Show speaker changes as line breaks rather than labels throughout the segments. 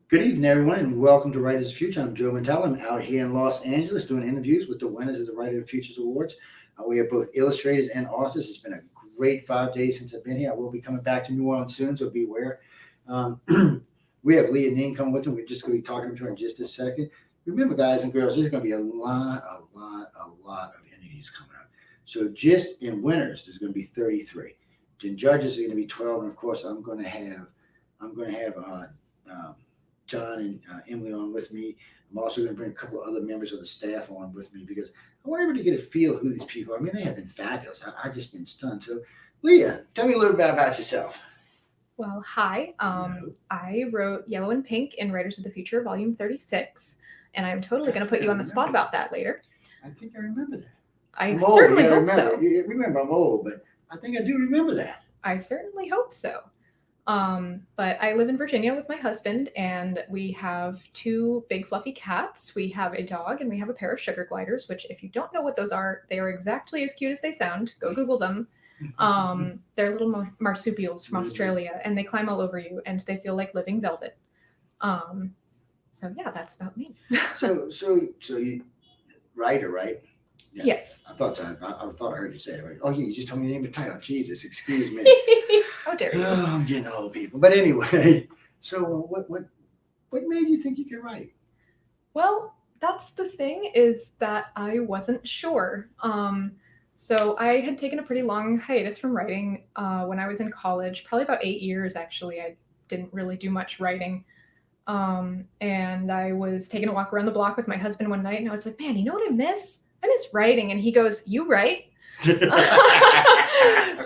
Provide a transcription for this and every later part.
Good evening, everyone, and welcome to Writers of the Future. I'm Joe Mantello. I'm out here in Los Angeles doing interviews with the winners of the Writer of the Futures Awards. We are both illustrators and authors. It's been a great 5 days since I've been here. I will be coming back to New Orleans soon, so be aware. Um, we have Leah Ning coming with us. We're just going to be talking to her in just a second. Remember, guys and girls, there's going to be a lot of interviews coming up. So just in winners, there's going to be 33. Then judges are going to be 12, and of course, I'm going to have um, John and Emily on with me. I'm also going to bring a couple of other members of the staff on with me because I want everybody to get a feel of who these people are. I mean, they have been fabulous. I've just been stunned. So, Leah, tell me a little bit about yourself.
Well, hi.
No,
I wrote Yellow and Pink in Writers of the Future, Volume 36, and I'm totally
I
going to
think
put
I
you on the spot
remember
about
that.
that later.
I think I remember that.
I
I'm old. You
certainly
got to
hope
remember.
so.
Remember, I'm old, but I think I do remember that.
I certainly hope so. But I live in Virginia with my husband, and we have two big fluffy cats. We have a dog, and we have a pair of sugar gliders, which, if you don't know what those are, they are exactly as cute as they sound. Go Google them. They're little marsupials from Australia, and they climb all over you, and they feel like living velvet. Um, so yeah, that's about me.
so you writer, right? Yeah.
Yes.
I thought I heard you say it right. Oh, yeah, you just told me the name of the title. Jesus, excuse me.
How dare you?
Oh, I'm getting old, people. But anyway, so what made you think you could write?
Well, that's the thing is that I wasn't sure. So I had taken a pretty long hiatus from writing when I was in college, probably about 8 years actually. I didn't really do much writing. And I was taking a walk around the block with my husband one night, and I was like, "Man, you know what I miss? I miss writing." And he goes, "You write?"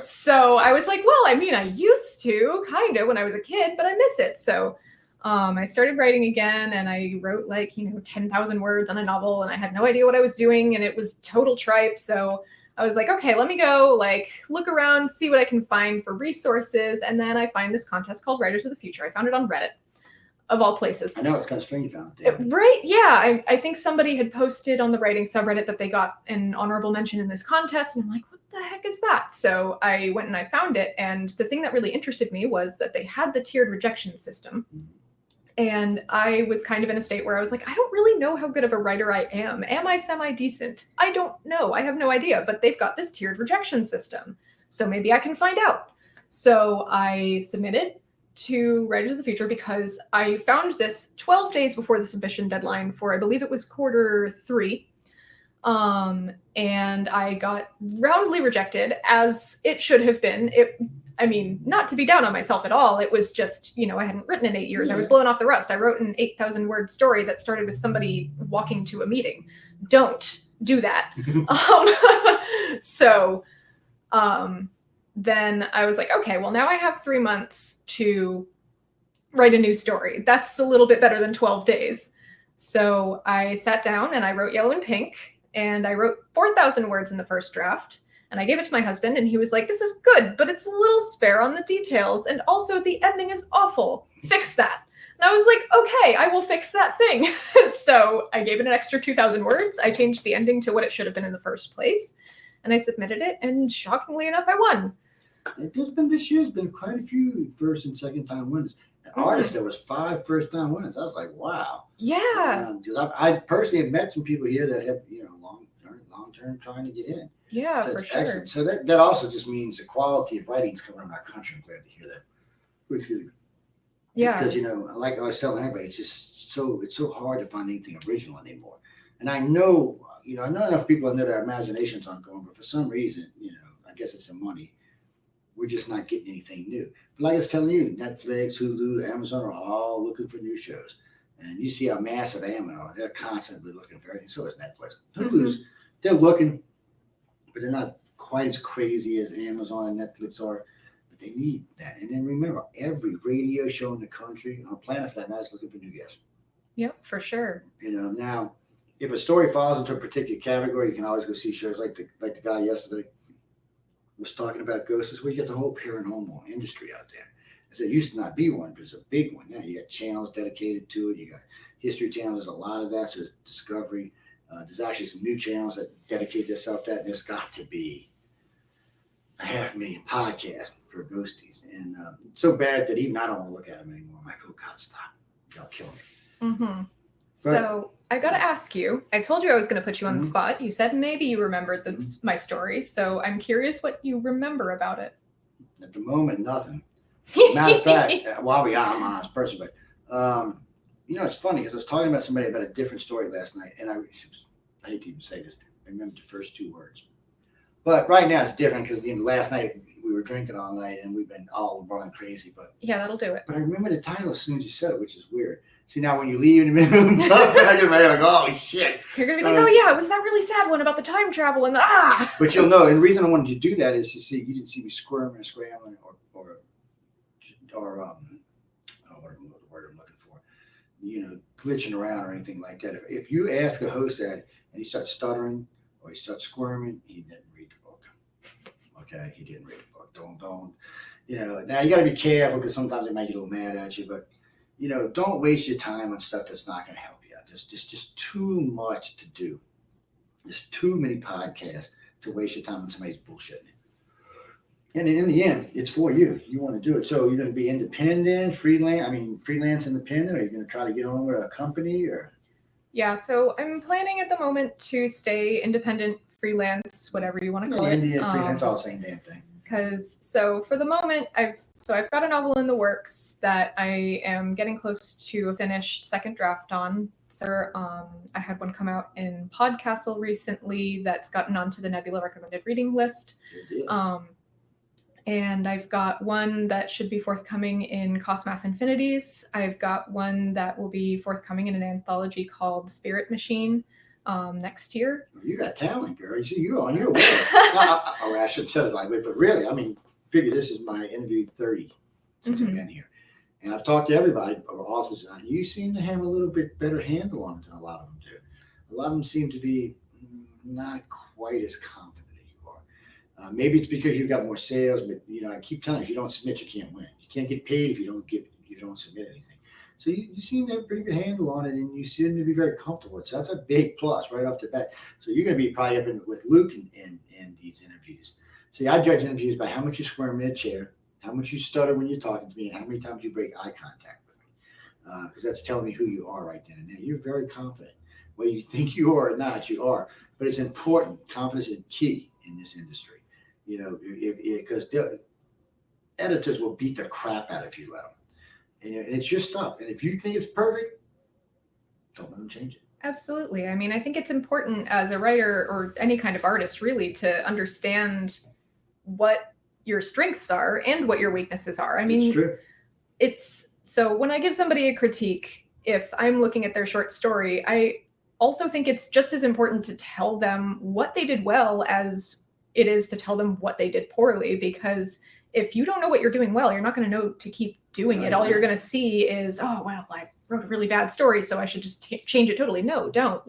So I was like, "Well, I mean, I used to kind of when I was a kid, but I miss it." So I started writing again, and I wrote like 10,000 words on a novel, and I had no idea what I was doing, and it was total tripe. So I was like, okay, let me go like look around, see what I can find for resources, and then I find this contest called Writers of the Future. I found it on Reddit, of all places.
I know it's kind of strange you found it.
Right? Yeah. I think somebody had posted on the writing subreddit that they got an honorable mention in this contest. And I'm like, what the heck is that? So I went and I found it. And the thing that really interested me was that they had the tiered rejection system. And I was kind of in a state where I was like, I don't really know how good of a writer I am. Am I semi decent? I don't know. I have no idea. But they've got this tiered rejection system. So maybe I can find out. So I submitted to Writers of the Future because I found this 12 days before the submission deadline for, I believe it was quarter 3. And I got roundly rejected, as it should have been. I mean, not to be down on myself at all. It was just, I hadn't written in 8 years. I was blowing off the rust. I wrote an 8,000 word story that started with somebody walking to a meeting. Don't do that. So, then I was like, okay, well, now I have 3 months to write a new story. That's a little bit better than 12 days. So I sat down and I wrote Yellow and Pink, and I wrote 4,000 words in the first draft. And I gave it to my husband, and he was like, this is good, but it's a little spare on the details. And also the ending is awful. Fix that. And I was like, okay, I will fix that thing. So I gave it an extra 2,000 words. I changed the ending to what it should have been in the first place. And I submitted it, and shockingly enough, I won.
This year's been quite a few first and second time winners. Artists, there was 5 first time winners. I was like, wow.
Yeah.
Because I personally have met some people here that have long term trying to get in.
Yeah,
So
for
it's
sure.
excellent. So that also just means the quality of writing is coming from our country. I'm glad to hear that. Excuse me.
Yeah.
Because like I was telling everybody, it's so hard to find anything original anymore. And I know enough people know their imaginations aren't going, but for some reason, I guess it's the money. We're just not getting anything new. But like I was telling you, Netflix, Hulu, Amazon are all looking for new shows. And you see how massive Amazon are. They're constantly looking for everything. So is Netflix. Hulu's, they're looking, but they're not quite as crazy as Amazon and Netflix are. But they need that. And then remember, every radio show in the country, on the planet for that matter, is looking for new guests.
Yep, for sure.
Now, if a story falls into a particular category, you can always go see shows like the guy yesterday was talking about ghosts. Is where you get the whole paranormal industry out there. I said it used to not be one, but it's a big one now. You got channels dedicated to it. You got History Channel. There's a lot of that. So there's Discovery. There's actually some new channels that dedicate themselves to that. And there's got to be 500,000 podcasts for ghosties. And it's so bad that even I don't want to look at them anymore. I'm like, oh God, stop. Y'all kill me.
Mm-hmm. So I got to ask you, I told you I was going to put you on the spot. You said maybe you remembered my story. So I'm curious what you remember about it.
At the moment, nothing. Matter of fact, I'm an honest person, but it's funny because I was talking about somebody about a different story last night, and I hate to even say this, I remember the first 2 words. But right now it's different because last night we were drinking all night and we've been all running crazy. But
yeah, that'll do it.
But I remember the title as soon as you said it, which is weird. See, now when you leave in the middle of the back of my head, like, oh shit.
You're gonna be like, oh yeah, it was that really sad one about the time travel and the
But you'll know, and the reason I wanted you to do that is to see you didn't see me squirming or scrambling or what the word I'm looking for, glitching around or anything like that. If you ask a host that and he starts stuttering or he starts squirming, he didn't read the book. Okay, he didn't read the book. Don't. Now you got to be careful because sometimes they might get a little mad at you, but don't waste your time on stuff that's not going to help you out. There's just too much to do. There's too many podcasts to waste your time on somebody's bullshitting. And in the end, it's for you. You want to do it. So you're going to be independent, freelance independent, or you're going to try to get on with a company or?
Yeah, so I'm planning at the moment to stay independent, freelance, whatever you want to call it.
Indie and freelance, all the same damn thing.
So for the moment, I've got a novel in the works that I am getting close to a finished second draft on. So I had one come out in Podcastle recently that's gotten onto the Nebula recommended reading list. And I've got one that should be forthcoming in Cost Mass Infinities. I've got one that will be forthcoming in an anthology called Spirit Machine next year.
You got talent, girl. You see, you're on your way. I shouldn't say it like that, but really, figure this is my interview 30 since I've been here. And I've talked to everybody, or authors, and you seem to have a little bit better handle on it than a lot of them do. A lot of them seem to be not quite as confident. Maybe it's because you've got more sales, but I keep telling you, if you don't submit, you can't win. You can't get paid if you don't submit anything. So you seem to have a pretty good handle on it, and you seem to be very comfortable with it. So that's a big plus right off the bat. So you're going to be probably up with Luke in these interviews. See, I judge interviews by how much you squirm in a chair, how much you stutter when you're talking to me, and how many times you break eye contact with me. Because that's telling me who you are right then and there. You're very confident. Whether you think you are or not, you are. But it's important. Confidence is key in this industry. Because editors will beat the crap out if you let them. And it's your stuff. And if you think it's perfect, don't let them change it.
Absolutely. I think it's important as a writer or any kind of artist, really, to understand what your strengths are and what your weaknesses are.
It's true.
So when I give somebody a critique, if I'm looking at their short story, I also think it's just as important to tell them what they did well as it is to tell them what they did poorly, because if you don't know what you're doing well, you're not going to know to keep doing it. All you're going to see is, oh, well, I wrote a really bad story, so I should just change it totally. No, don't.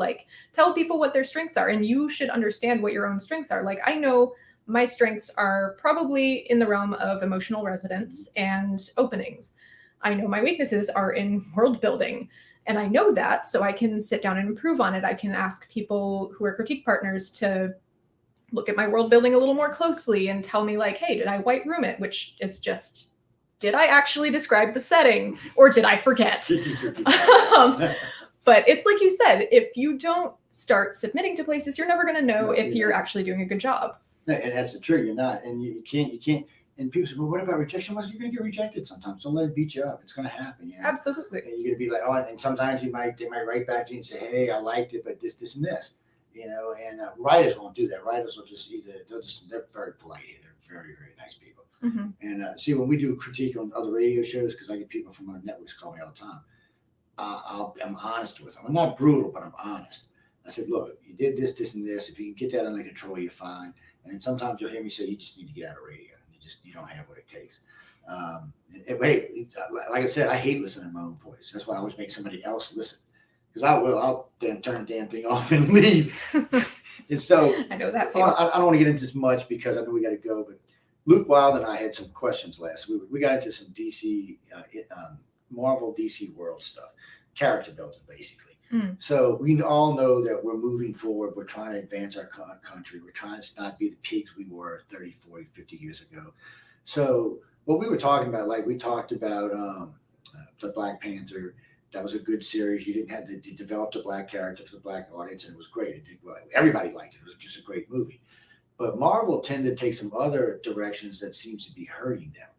Tell people what their strengths are, and you should understand what your own strengths are. I know my strengths are probably in the realm of emotional resonance and openings. I know my weaknesses are in world building, and I know that, so I can sit down and improve on it. I can ask people who are critique partners to look at my world building a little more closely and tell me hey, did I white room it? Which is just, did I actually describe the setting or did I forget? But it's like you said, if you don't start submitting to places, you're never going to know if you're actually doing a good job.
And that's the truth. You're not. And you can't. And people say, well, what about rejection? Well, you're going to get rejected sometimes. Don't let it beat you up. It's going to happen.
Absolutely.
And you're going to be like, oh, and sometimes they might write back to you and say, hey, I liked it, but this, and this. And writers won't do that. Writers will just they're very polite. They're very, very nice people.
Mm-hmm.
And see, when we do critique on other radio shows, because I get people from other networks call me all the time, I'm honest with them. I'm not brutal, but I'm honest. I said, look, you did this, and this. If you can get that under control, you're fine. And then sometimes you'll hear me say, you just need to get out of radio. You don't have what it takes. Hey, like I said, I hate listening to my own voice. That's why I always make somebody else listen. Because I'll then turn the damn thing off and leave. And so
I know that.
I don't want to get into this much because I know we got to go. But Luke Wild and I had some questions last week. We got into some DC, Marvel DC World stuff, character building basically. So we all know that we're moving forward. We're trying to advance our country. We're trying to not be the pigs we were 30, 40, 50 years ago. So what we were talking about, we talked about the Black Panther. That was a good series. You didn't have to you developed a black character for the black audience, and it was great. It did well. Everybody liked it. It was just a great movie. But Marvel tended to take some other directions that seems to be hurting them.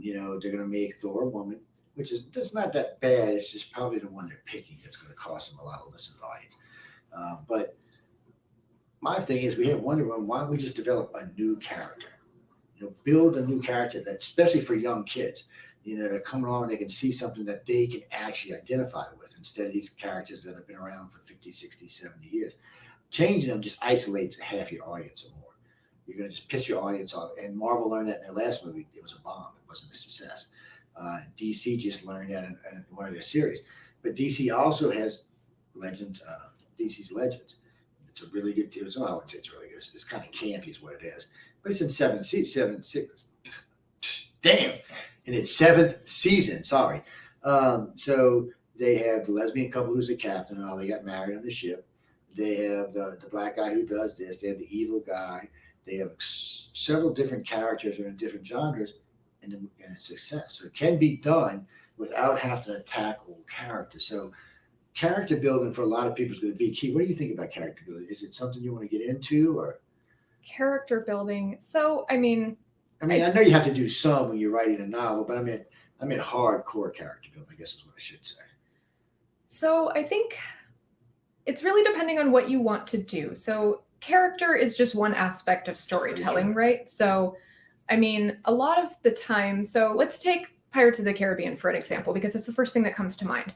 They're going to make Thor a woman, which is that's not that bad. It's just probably the one they're picking that's going to cost them a lot of listen audience. But my thing is, we have Wonder Woman. Why don't we just develop a new character? Build a new character that, especially for young kids, they're coming along, they can see something that they can actually identify with instead of these characters that have been around for 50, 60, 70 years. Changing them just isolates half your audience or more. You're going to just piss your audience off. And Marvel learned that in their last movie. It was a bomb. It wasn't a success. DC just learned that in one of their series. But DC also has Legends, DC's Legends. It's a really good deal. I wouldn't say it's really good. It's kind of campy is what it is. But it's in seven, six. Damn. In its seventh season, sorry. So they have the lesbian couple who's the captain and all. They got married on the ship. They have the black guy who does this. They have the evil guy. They have several different characters that are in different genres, and it's success. So it can be done without having to attack old characters. So character building for a lot of people is going to be key. What do you think about character building? Is it something you want to get into, or
Character building. So, I mean,
I know you have to do some when you're writing a novel, but I mean hardcore character building, I guess is what I should say.
So I think it's really depending on what you want to do. So character is just one aspect of storytelling, right? So, I mean, a lot of the time, so let's take Pirates of the Caribbean for an example, because it's the first thing that comes to mind.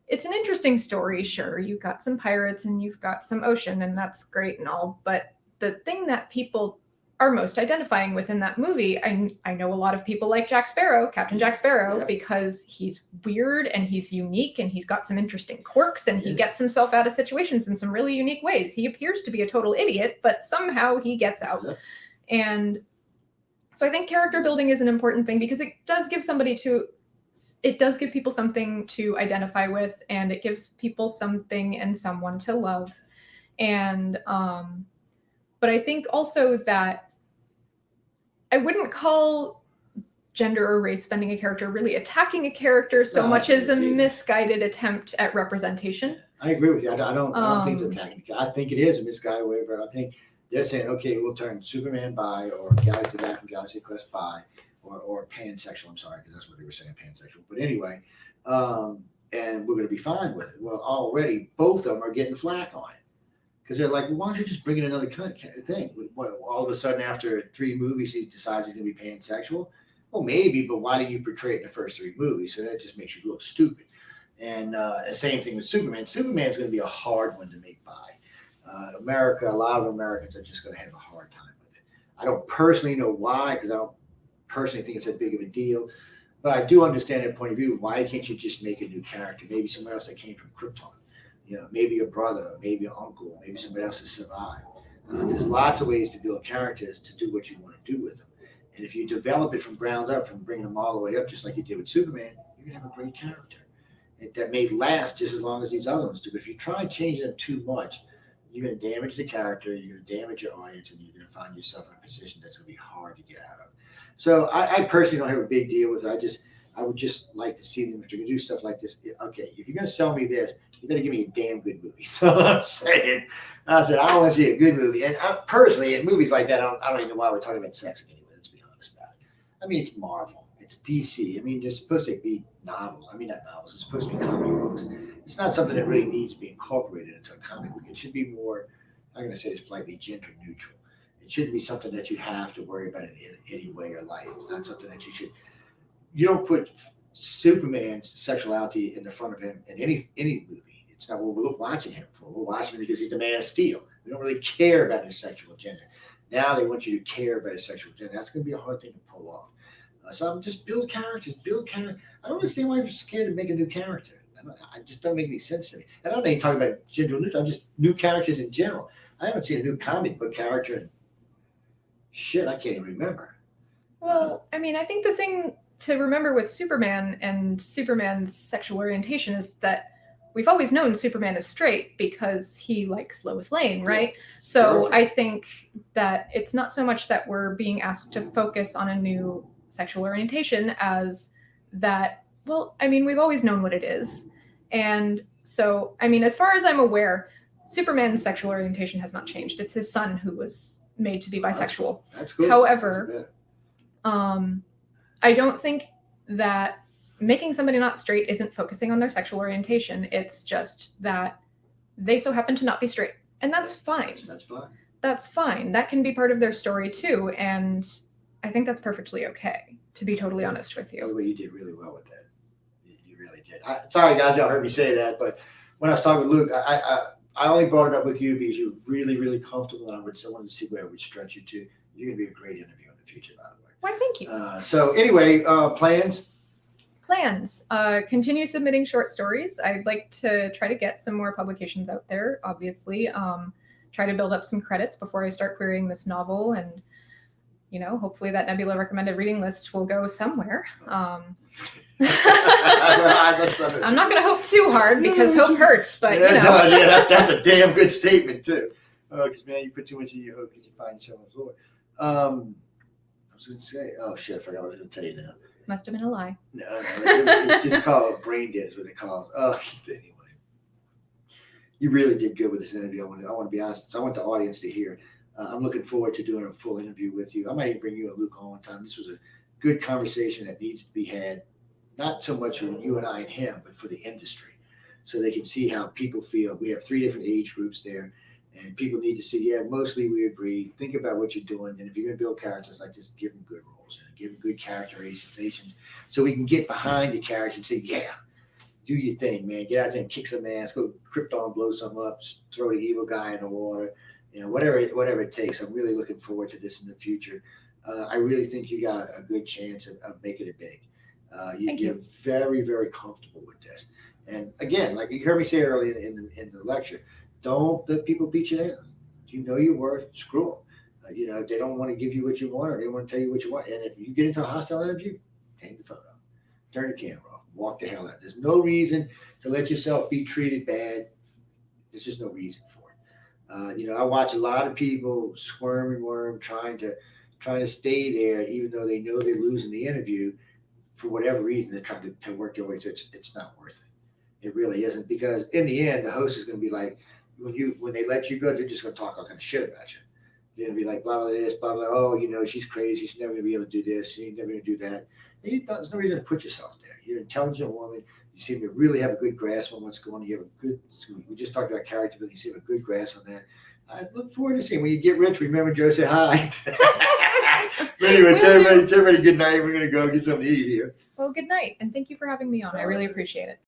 It's an interesting story, sure. You've got some pirates and you've got some ocean, and that's great and all. But the thing that people are most identifying with in that movie, I know a lot of people like Jack Sparrow, Captain Jack Sparrow, because he's weird and he's unique and he's got some interesting quirks and he gets himself out of situations in some really unique ways. He appears to be a total idiot, but somehow he gets out. And so I think character building is an important thing because it does give people something to identify with, and it gives people something and someone to love. And but I think also that I wouldn't call gender or race bending a character really attacking a character so much as a misguided attempt at representation.
I agree with you. I don't think it's attacking. I think it is a misguided way, but I think they're saying, okay, we'll turn Superman bi or Galaxy Back from Galaxy Quest bi or pansexual. I'm sorry, because that's what they were saying, pansexual. But anyway, and we're going to be fine with it. Well, already both of them are getting flack on it. Because they're like, well, why don't you just bring in another thing? All of a sudden, after 3 movies, he decides he's going to be pansexual? Well, maybe, but why didn't you portray it in the first 3 movies? So that just makes you look stupid. And the same thing with Superman. Superman's going to be a hard one to make bi. A lot of Americans are just going to have a hard time with it. I don't personally know why, because I don't personally think it's that big of a deal. But I do understand their point of view. Why can't you just make a new character? Maybe someone else that came from Krypton. Maybe a brother, maybe an uncle, maybe somebody else has survived. There's lots of ways to build characters to do what you want to do with them. And if you develop it from ground up, from bringing them all the way up, just like you did with Superman, you're going to have a great character that may last just as long as these other ones do. But if you try changing them too much, you're going to damage the character, you're going to damage your audience, and you're going to find yourself in a position that's going to be hard to get out of. So I personally don't have a big deal with it. I would just like to see them if they're going to do stuff like this. Okay, if you're going to sell me this, you better give me a damn good movie. So I'm saying, I want to see a good movie. And personally, in movies like that, I don't even know why we're talking about sex anyway. Let's be honest about it. I mean, it's Marvel. It's DC. I mean, they're supposed to be novels. I mean, not novels. It's supposed to be comic books. It's not something that really needs to be incorporated into a comic book. It should be more, I'm going to say this politely, gender neutral. It shouldn't be something that you have to worry about in any way or life. It's not something that you don't put Superman's sexuality in the front of him in any movie. It's not what we're watching him for. We're watching him because he's the Man of Steel. We don't really care about his sexual gender. Now they want you to care about his sexual gender. That's going to be a hard thing to pull off. So I'm just build characters. I don't understand why you're scared to make a new character. I just don't make any sense to me. And I'm not even talking about gender neutral. I'm just new characters in general. I haven't seen a new comic book character in I can't even remember.
Well, I mean, I think the thing to remember with Superman and Superman's sexual orientation is that we've always known Superman is straight because he likes Lois Lane, right? Yeah. So perfect. I think that it's not so much that we're being asked to focus on a new sexual orientation as that, well, I mean, we've always known what it is. And so, I mean, as far as I'm aware, Superman's sexual orientation has not changed. It's his son who was made to be bisexual.
That's good.
However, I don't think that making somebody not straight isn't focusing on their sexual orientation. It's just that they so happen to not be straight. And that's fine.
That's fine.
That's fine. That can be part of their story too. And I think that's perfectly okay, to be totally honest with
By the
you.
way, you did really well with that. You really did. Sorry, guys, y'all heard me say that, but when I was talking with Luke, I only brought it up with you because you're really, really comfortable, and I wanted to see where I would stretch you to. You're going to be a great interview in the future, by the way.
Why, thank you.
So anyway, plans?
Plans. Continue submitting short stories. I'd like to try to get some more publications out there, obviously. Try to build up some credits before I start querying this novel, and hopefully that Nebula recommended reading list will go somewhere. I'm not going to hope too hard because hope hurts, but
that's a damn good statement too. Because man, you put too much in your hope, you can find yourself on the floor. I was going to say, oh shit, I forgot what I was going to tell you now.
Must have been a lie.
No, it's called brain dead is what they call it. Anyway, you really did good with this interview. I want to be honest. I want the audience to hear. I'm looking forward to doing a full interview with you. I might even bring you and Luke on one time. This was a good conversation that needs to be had, not so much for you and I and him, but for the industry, so they can see how people feel. We have 3 different age groups there, and people need to see, yeah, mostly we agree. Think about what you're doing, and if you're going to build characters like this, give them good roles and give them good characterizations, so we can get behind the character and say, yeah, do your thing, man. Get out there and kick some ass. Go Krypton, blow something up, throw the evil guy in the water. Whatever it takes. I'm really looking forward to this in the future. I really think you got a good chance of making it big. You're very, very comfortable with this. And again, like you heard me say earlier in the lecture, don't let people beat you down. You know your worth. Screw them. If they don't want to give you what you want, or they want to tell you what you want, and if you get into a hostile interview, hang the phone up, turn the camera off, walk the hell out. There's no reason to let yourself be treated bad. There's just no reason for it. I watch a lot of people squirm and worm trying to stay there, even though they know they're losing the interview for whatever reason. They're trying to work their way through. It's not worth it. It really isn't, because in the end, the host is going to be like, when they let you go, they're just going to talk all kind of shit about you. They're going to be like, blah, blah, this, blah, blah. Oh, she's crazy. She's never going to be able to do this. She's never going to do that. And there's no reason to put yourself there. You're an intelligent woman. You seem to really have a good grasp on what's going on. You have a good, we just talked about character, but you seem to have a good grasp on that. I look forward to seeing when you get rich. Remember, Joe, say hi. But anyway, tell everybody good night. We're going to go get something to eat here.
Well, good night. And thank you for having me on. I really appreciate it.